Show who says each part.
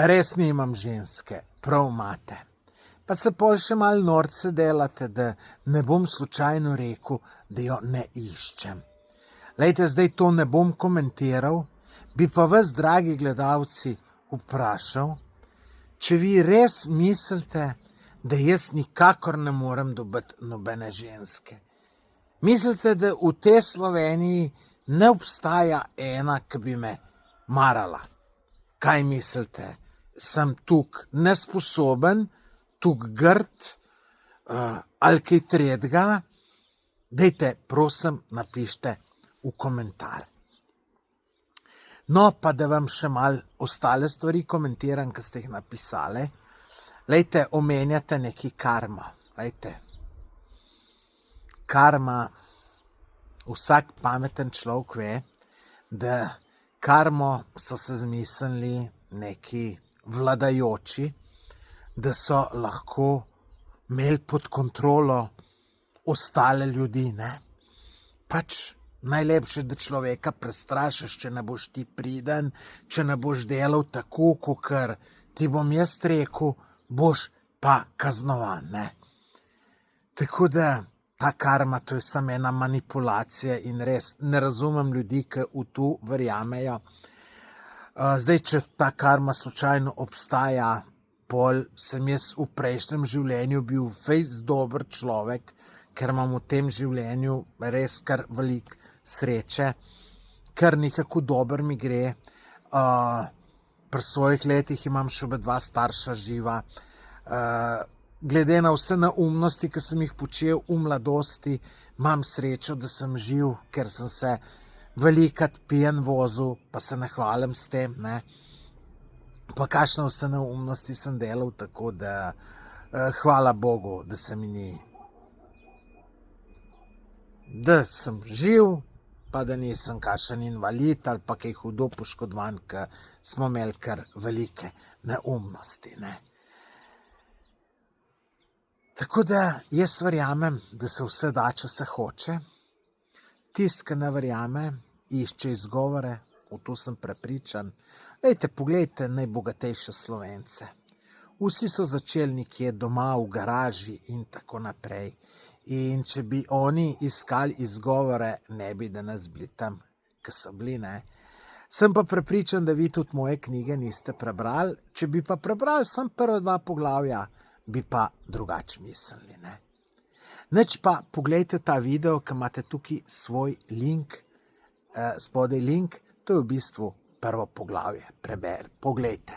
Speaker 1: res nimam ženske, prav imate. Pa se pol še malo norce delate, da ne bom slučajno rekel, da jo ne iščem. Lejte, zdaj to ne bom komentiral, bi pa vas, dragi gledalci, vprašal, če vi res mislite, da jaz nikakor ne morem dobiti nobene ženske. Mislite, da v tej Sloveniji ne obstaja ena, ki bi me marala? Kaj mislite? Sem tukaj nesposoben, tukaj grd, ali kaj tretjega? Dajte, prosim, napišite v komentar. No, pa da vam še malo ostale stvari komentiram, ki ste jih napisali. Lejte, omenjate neki karma. Lejte, karma, vsak pameten človek ve, da karmo so se zmislili neki vladajoči, da so lahko imeli pod kontrolo ostale ljudi, ne? Pač najlepše, da človeka prestrašiš, če ne boš ti priden, če ne boš delal tako, kakor ti bom jaz rekel, boš pa kaznovan, ne? Tako da ta karma, to je samo ena manipulacija in res ne razumem ljudi, ki v to verjamejo. Zdaj, če ta karma slučajno obstaja, pol sem jaz v prejšnjem življenju bil fejst dober človek, ker imam v tem življenju res kar veliko sreče, ker nekako dobro mi gre. Pri svojih letih imam še oba dva starša živa. Glede na vse neumnosti, ki sem jih počel v mladosti, imam srečo, da sem živ, ker sem se velikokrat pijan vozil, pa se ne hvalim s tem, ne. Pa kakšne vse neumnosti sem delal, tako da hvala Bogu, da se mi ni, da sem živ, pa da nisem kakšen invalid ali pa kaj hudo poškodovan, ker smo imeli kar velike neumnosti, ne. Tako da jaz verjamem, da se vse da, če se hoče. Tisti, ki ne verjame, išče izgovore, v to sem prepričan. Lejte, poglejte najbogatejše Slovence. Vsi so začeli nekje doma, v garaži in tako naprej. In če bi oni iskali izgovore, ne bi danes bili tam, ki so bili, ne. Sem pa prepričan, da vi tudi moje knjige niste prebrali. Če bi pa prebrali samo prva dva poglavja, bi pa drugače mislili, ne. Nič pa poglejte ta video, ki imate tukaj svoj link, spodaj link, to je v bistvu prvo poglavje. Poglejte.